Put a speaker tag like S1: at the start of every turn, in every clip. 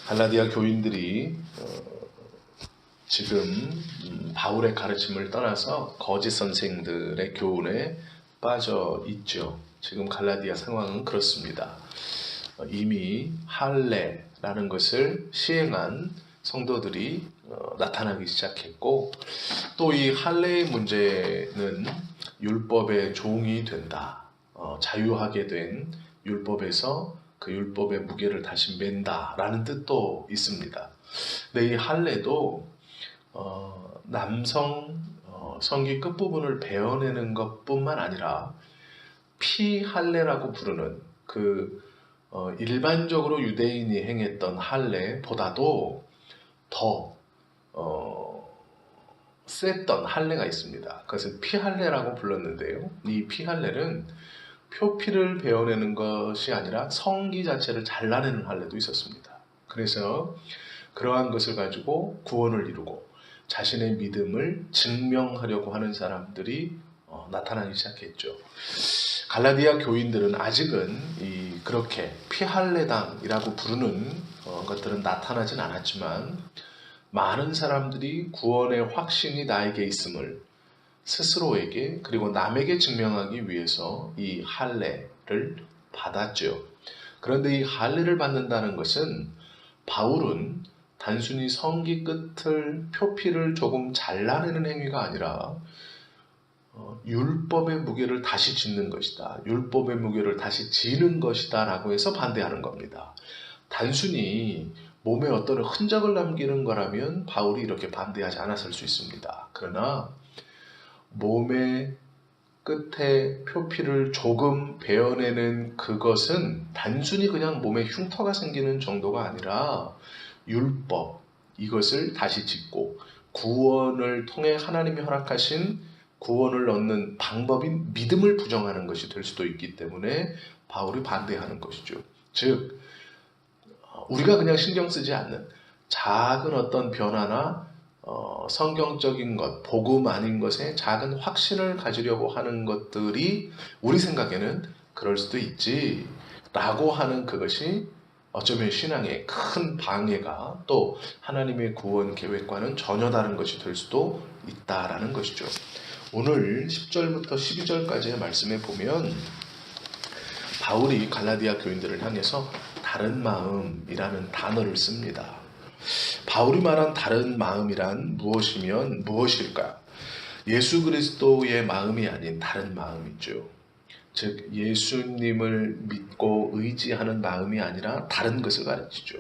S1: 갈라디아 교인들이 지금 바울의 가르침을 떠나서 거짓 선생들의 교훈에 빠져 있죠. 지금 갈라디아 상황은 그렇습니다. 이미 할례라는 것을 시행한 성도들이 나타나기 시작했고, 또 이 할례의 문제는 율법의 종이 된다, 자유하게 된 율법에서 그 율법의 무게를 다시 맨다라는 뜻도 있습니다. 근데 이 할례도 남성 성기 끝부분을 베어내는 것뿐만 아니라 피할례라고 부르는 일반적으로 유대인이 행했던 할례보다도 더 셌던 할례가 있습니다. 그것을 피할례라고 불렀는데요. 이 피할례는 표피를 베어내는 것이 아니라 성기 자체를 잘라내는 할례도 있었습니다. 그래서 그러한 것을 가지고 구원을 이루고 자신의 믿음을 증명하려고 하는 사람들이 나타나기 시작했죠. 갈라디아 교인들은 아직은 그렇게 피할례당이라고 부르는 것들은 나타나진 않았지만, 많은 사람들이 구원의 확신이 나에게 있음을 스스로에게 그리고 남에게 증명하기 위해서 이 할례를 받았죠. 그런데 이 할례를 받는다는 것은, 바울은 단순히 성기 끝을 표피를 조금 잘라내는 행위가 아니라 율법의 무게를 다시 짓는 것이다, 율법의 무게를 다시 지는 것이다 라고 해서 반대하는 겁니다. 단순히 몸에 어떤 흔적을 남기는 거라면 바울이 이렇게 반대하지 않았을 수 있습니다. 그러나 몸의 끝에 표피를 조금 베어내는 그것은 단순히 그냥 몸에 흉터가 생기는 정도가 아니라 율법, 이것을 다시 짓고 구원을 통해 하나님이 허락하신 구원을 얻는 방법인 믿음을 부정하는 것이 될 수도 있기 때문에 바울이 반대하는 것이죠. 즉, 우리가 그냥 신경 쓰지 않는 작은 어떤 변화나 성경적인 것, 복음 아닌 것에 작은 확신을 가지려고 하는 것들이 우리 생각에는 그럴 수도 있지 라고 하는 그것이 어쩌면 신앙의 큰 방해가, 또 하나님의 구원 계획과는 전혀 다른 것이 될 수도 있다라는 것이죠. 오늘 10절부터 12절까지의 말씀에 보면 바울이 갈라디아 교인들을 향해서 다른 마음이라는 단어를 씁니다. 바울이 말한 다른 마음이란 무엇일까? 예수 그리스도의 마음이 아닌 다른 마음이죠. 즉, 예수님을 믿고 의지하는 마음이 아니라 다른 것을 가르치죠.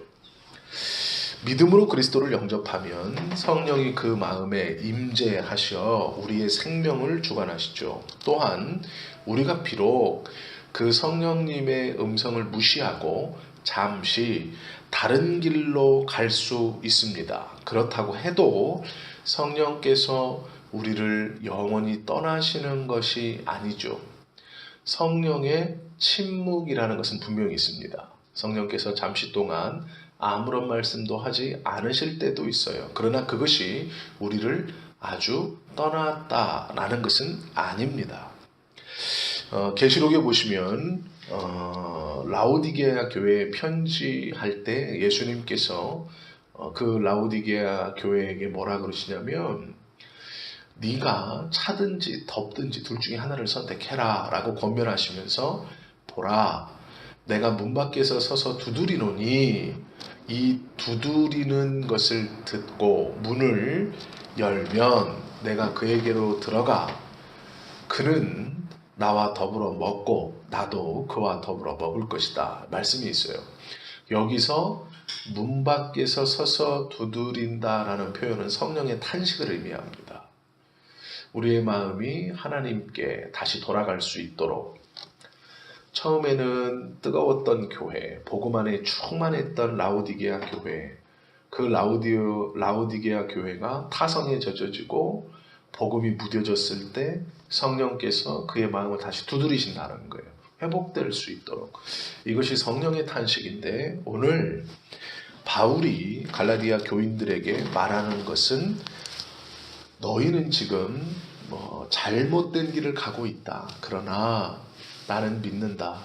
S1: 믿음으로 그리스도를 영접하면 성령이 그 마음에 임재하셔 우리의 생명을 주관하시죠. 또한 우리가 비록 그 성령님의 음성을 무시하고 잠시 다른 길로 갈 수 있습니다. 그렇다고 해도 성령께서 우리를 영원히 떠나시는 것이 아니죠. 성령의 침묵이라는 것은 분명히 있습니다. 성령께서 잠시 동안 아무런 말씀도 하지 않으실 때도 있어요. 그러나 그것이 우리를 아주 떠났다라는 것은 아닙니다. 계시록에 보시면 라오디게아 교회에 편지할 때 예수님께서 그 라오디게아 교회에게 뭐라 그러시냐면, 네가 차든지 덥든지 둘 중에 하나를 선택해라 라고 권면하시면서, 보라, 내가 문 밖에서 서서 두드리노니 이 두드리는 것을 듣고 문을 열면 내가 그에게로 들어가 그는 나와 더불어 먹고 나도 그와 더불어 먹을 것이다 말씀이 있어요. 여기서 문 밖에서 서서 두드린다라는 표현은 성령의 탄식을 의미합니다. 우리의 마음이 하나님께 다시 돌아갈 수 있도록, 처음에는 뜨거웠던 교회, 복음 안에 충만했던 라오디게아 교회, 그 라오디게아 교회가 타성에 젖어지고 복음이 무뎌졌을 때 성령께서 그의 마음을 다시 두드리신다는 거예요. 회복될 수 있도록. 이것이 성령의 탄식인데, 오늘 바울이 갈라디아 교인들에게 말하는 것은, 너희는 지금 잘못된 길을 가고 있다. 그러나 나는 믿는다.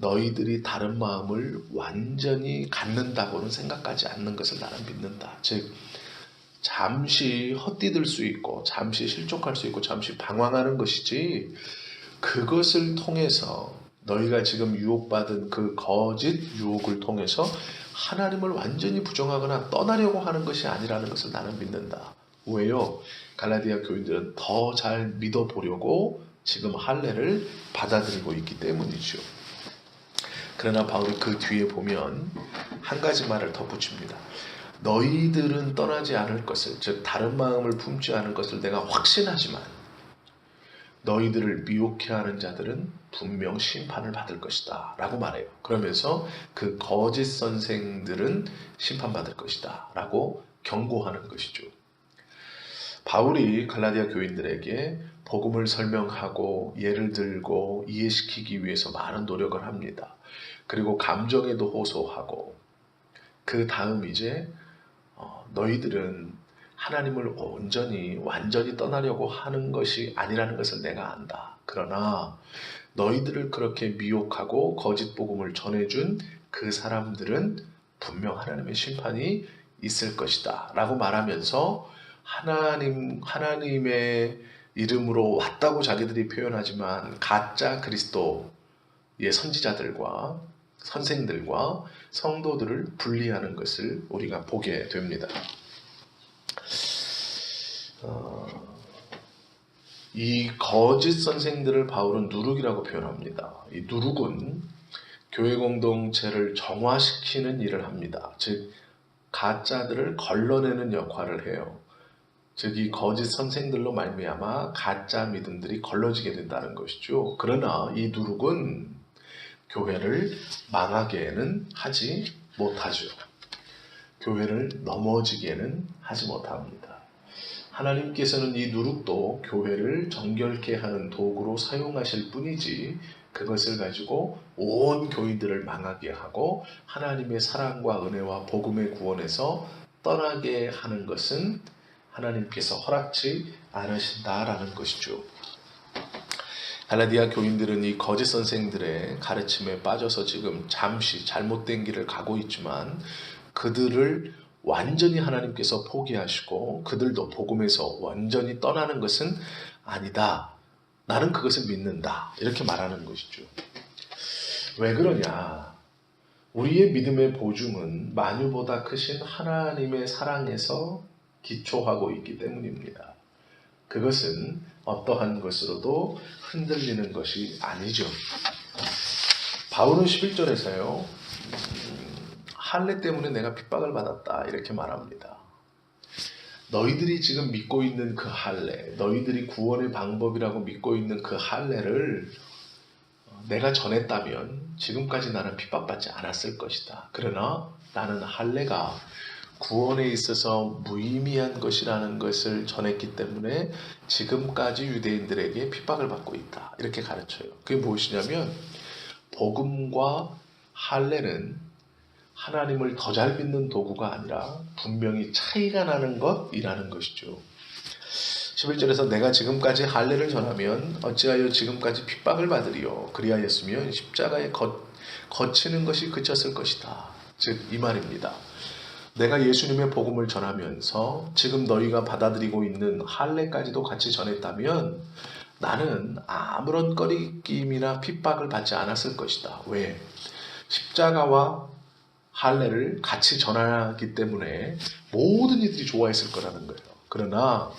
S1: 너희들이 다른 마음을 완전히 갖는다고는 생각하지 않는 것을 나는 믿는다. 즉 잠시 헛디딜 수 있고 잠시 실족할 수 있고 잠시 방황하는 것이지, 그것을 통해서 너희가 지금 유혹받은 그 거짓 유혹을 통해서 하나님을 완전히 부정하거나 떠나려고 하는 것이 아니라는 것을 나는 믿는다. 왜요? 갈라디아 교인들은 더 잘 믿어보려고 지금 할례를 받아들이고 있기 때문이죠. 그러나 바울이 그 뒤에 보면 한 가지 말을 덧붙입니다. 너희들은 떠나지 않을 것을, 즉 다른 마음을 품지 않을 것을 내가 확신하지만 너희들을 미혹해 하는 자들은 분명 심판을 받을 것이다 라고 말해요. 그러면서 그 거짓 선생들은 심판받을 것이다 라고 경고하는 것이죠. 바울이 갈라디아 교인들에게 복음을 설명하고 예를 들고 이해시키기 위해서 많은 노력을 합니다. 그리고 감정에도 호소하고, 그 다음 이제 너희들은 하나님을 완전히 떠나려고 하는 것이 아니라는 것을 내가 안다. 그러나 너희들을 그렇게 미혹하고 거짓 복음을 전해준 그 사람들은 분명 하나님의 심판이 있을 것이다 라고 말하면서, 하나님의 이름으로 왔다고 자기들이 표현하지만 가짜 그리스도의 선지자들과 선생들과 성도들을 분리하는 것을 우리가 보게 됩니다. 이 거짓 선생들을 바울은 누룩이라고 표현합니다. 이 누룩은 교회 공동체를 정화시키는 일을 합니다. 즉 가짜들을 걸러내는 역할을 해요. 즉 이 거짓 선생들로 말미암아 가짜 믿음들이 걸러지게 된다는 것이죠. 그러나 이 누룩은 교회를 망하게는 하지 못하죠. 교회를 넘어지게는 하지 못합니다. 하나님께서는 이 누룩도 교회를 정결케 하는 도구로 사용하실 뿐이지, 그것을 가지고 온 교인들을 망하게 하고 하나님의 사랑과 은혜와 복음의 구원에서 떠나게 하는 것은 하나님께서 허락지 않으신다라는 것이죠. 갈라디아 교인들은 이 거짓 선생들의 가르침에 빠져서 지금 잠시 잘못된 길을 가고 있지만, 그들을 완전히 하나님께서 포기하시고 그들도 복음에서 완전히 떠나는 것은 아니다. 나는 그것을 믿는다. 이렇게 말하는 것이죠. 왜 그러냐? 우리의 믿음의 보증은 만유보다 크신 하나님의 사랑에서 기초하고 있기 때문입니다. 그것은 어떠한 것으로도 흔들리는 것이 아니죠. 바울은 11절에서요. 할례 때문에 내가 핍박을 받았다 이렇게 말합니다. 너희들이 지금 믿고 있는 그 할례, 너희들이 구원의 방법이라고 믿고 있는 그 할례를 내가 전했다면 지금까지 나는 핍박받지 않았을 것이다. 그러나 나는 할례가 구원에 있어서 무의미한 것이라는 것을 전했기 때문에 지금까지 유대인들에게 핍박을 받고 있다. 이렇게 가르쳐요. 그게 무엇이냐면, 복음과 할례는 하나님을 더 잘 믿는 도구가 아니라 분명히 차이가 나는 것이라는 것이죠. 11절에서 내가 지금까지 할례를 전하면 어찌하여 지금까지 핍박을 받으리요. 그리하였으면 십자가에 거치는 것이 그쳤을 것이다. 즉 이 말입니다. 내가 예수님의 복음을 전하면서 지금 너희가 받아들이고 있는 할례까지도 같이 전했다면 나는 아무런 꺼리낌이나 핍박을 받지 않았을 것이다. 왜? 십자가와 할례를 같이 전하기 때문에 모든 이들이 좋아했을 거라는 거예요. 그러나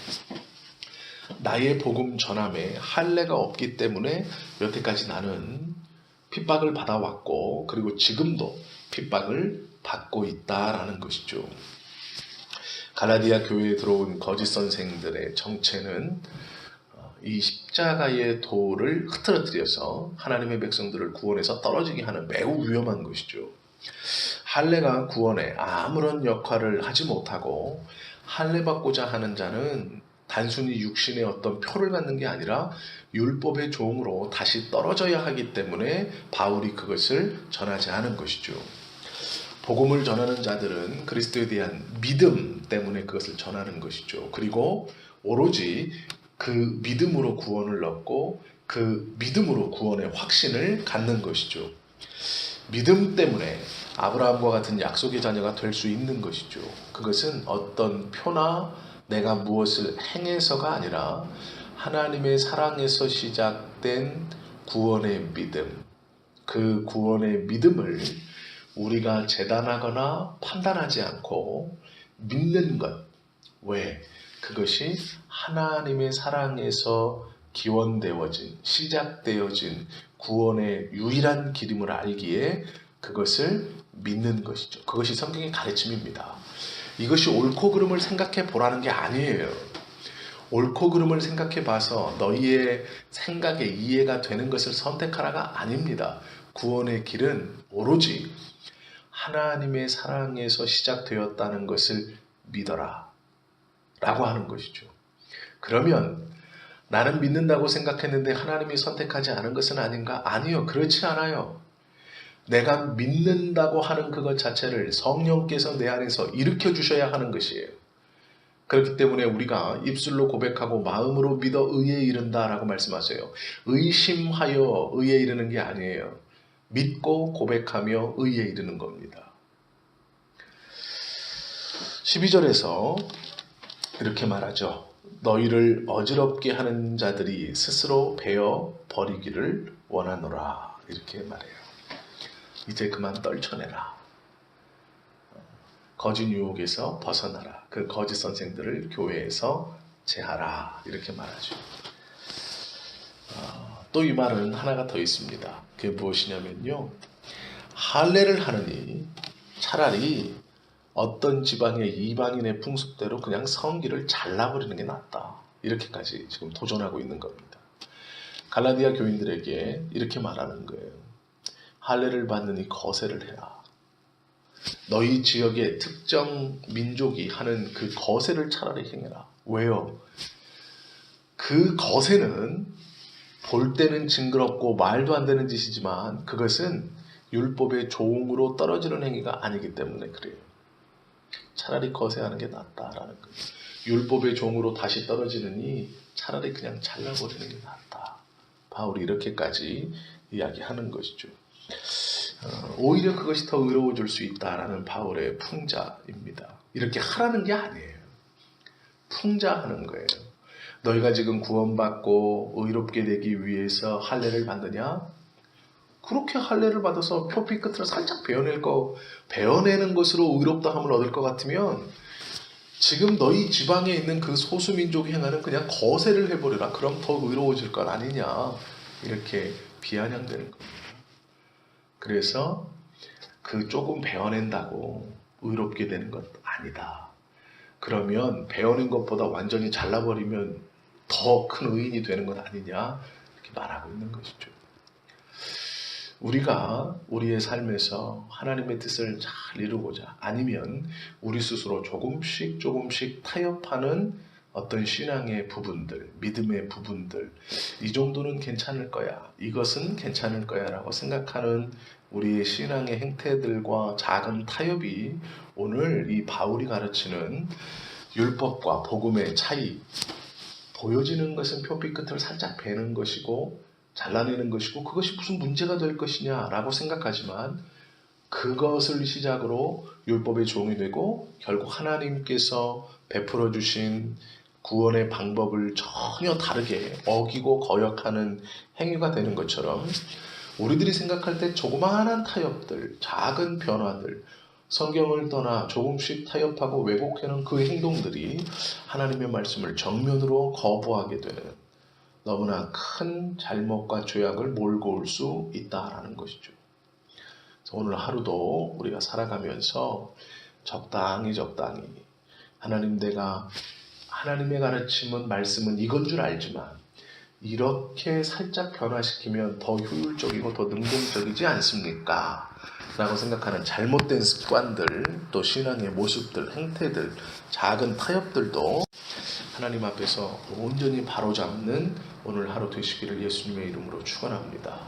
S1: 나의 복음 전함에 할례가 없기 때문에 여태까지 나는 핍박을 받아왔고, 그리고 지금도 핍박을 받고 있다라는 것이죠. 갈라디아 교회에 들어온 거짓 선생들의 정체는 이 십자가의 도를 흐트러뜨려서 하나님의 백성들을 구원해서 떨어지게 하는 매우 위험한 것이죠. 할례가 구원에 아무런 역할을 하지 못하고, 할례 받고자 하는 자는 단순히 육신의 어떤 표를 갖는 게 아니라 율법의 종으로 다시 떨어져야 하기 때문에 바울이 그것을 전하지 않은 것이죠. 복음을 전하는 자들은 그리스도에 대한 믿음 때문에 그것을 전하는 것이죠. 그리고 오로지 그 믿음으로 구원을 얻고 그 믿음으로 구원의 확신을 갖는 것이죠. 믿음 때문에 아브라함과 같은 약속의 자녀가 될 수 있는 것이죠. 그것은 어떤 표나 내가 무엇을 행해서가 아니라 하나님의 사랑에서 시작된 구원의 믿음, 그 구원의 믿음을 우리가 재단하거나 판단하지 않고 믿는 것. 왜? 그것이 하나님의 사랑에서 기원되어진, 시작되어진 구원의 유일한 길임을 알기에 그것을 믿는 것이죠. 그것이 성경의 가르침입니다. 이것이 옳고 그름을 생각해 보라는 게 아니에요. 옳고 그름을 생각해 봐서 너희의 생각에 이해가 되는 것을 선택하라가 아닙니다. 구원의 길은 오로지 하나님의 사랑에서 시작되었다는 것을 믿어라 라고 하는 것이죠. 그러면 나는 믿는다고 생각했는데 하나님이 선택하지 않은 것은 아닌가? 아니요, 그렇지 않아요. 내가 믿는다고 하는 그것 자체를 성령께서 내 안에서 일으켜 주셔야 하는 것이에요. 그렇기 때문에 우리가 입술로 고백하고 마음으로 믿어 의에 이른다라고 말씀하세요. 의심하여 의에 이르는 게 아니에요. 믿고 고백하며 의에 이르는 겁니다. 12절에서 이렇게 말하죠. 너희를 어지럽게 하는 자들이 스스로 베어 버리기를 원하노라. 이렇게 말해요. 이제 그만 떨쳐내라. 거짓 유혹에서 벗어나라. 그 거짓 선생들을 교회에서 제하라. 이렇게 말하죠. 또 이 말은 하나가 더 있습니다. 그게 무엇이냐면요. 할례를 하느니 차라리 어떤 지방의 이방인의 풍습대로 그냥 성기를 잘라버리는 게 낫다. 이렇게까지 지금 도전하고 있는 겁니다. 갈라디아 교인들에게 이렇게 말하는 거예요. 할례를 받느니 거세를 해라. 너희 지역의 특정 민족이 하는 그 거세를 차라리 행해라. 왜요? 그 거세는 볼 때는 징그럽고 말도 안 되는 짓이지만 그것은 율법의 종으로 떨어지는 행위가 아니기 때문에 그래요. 차라리 거세하는 게 낫다라는 거예요. 율법의 종으로 다시 떨어지느니 차라리 그냥 잘라버리는 게 낫다. 바울이 이렇게까지 이야기하는 것이죠. 오히려 그것이 더 의로워질 수 있다라는 바울의 풍자입니다. 이렇게 하라는 게 아니에요. 풍자하는 거예요. 너희가 지금 구원받고 의롭게 되기 위해서 할례를 받느냐? 그렇게 할례를 받아서 표피 끝을 살짝 베어내는 것으로 의롭다함을 얻을 것 같으면 지금 너희 지방에 있는 그 소수민족이 행하는 그냥 거세를 해버려라. 그럼 더 의로워질 것 아니냐. 이렇게 비아냥되는 겁니다. 그래서 그 조금 베어낸다고 의롭게 되는 것 아니다. 그러면 베어낸 것보다 완전히 잘라버리면 더 큰 의인이 되는 것 아니냐. 이렇게 말하고 있는 것이죠. 우리가 우리의 삶에서 하나님의 뜻을 잘 이루고자 아니면 우리 스스로 조금씩 타협하는 어떤 신앙의 부분들, 믿음의 부분들, 이 정도는 괜찮을 거야, 이것은 괜찮을 거야 라고 생각하는 우리의 신앙의 행태들과 작은 타협이 오늘 이 바울이 가르치는 율법과 복음의 차이, 보여지는 것은 표피 끝을 살짝 베는 것이고 잘라내는 것이고 그것이 무슨 문제가 될 것이냐라고 생각하지만 그것을 시작으로 율법의 종이 되고 결국 하나님께서 베풀어 주신 구원의 방법을 전혀 다르게 어기고 거역하는 행위가 되는 것처럼 우리들이 생각할 때 조그마한 타협들, 작은 변화들, 성경을 떠나 조금씩 타협하고 왜곡하는 그 행동들이 하나님의 말씀을 정면으로 거부하게 되는 너무나 큰 잘못과 죄악을 몰고 올 수 있다라는 것이죠. 그래서 오늘 하루도 우리가 살아가면서 적당히 하나님, 내가 하나님의 가르침은 말씀은 이건 줄 알지만 이렇게 살짝 변화시키면 더 효율적이고 더 능동적이지 않습니까? 라고 생각하는 잘못된 습관들, 또 신앙의 모습들, 행태들, 작은 타협들도 하나님 앞에서 온전히 바로잡는 오늘 하루 되시기를 예수님의 이름으로 축원합니다.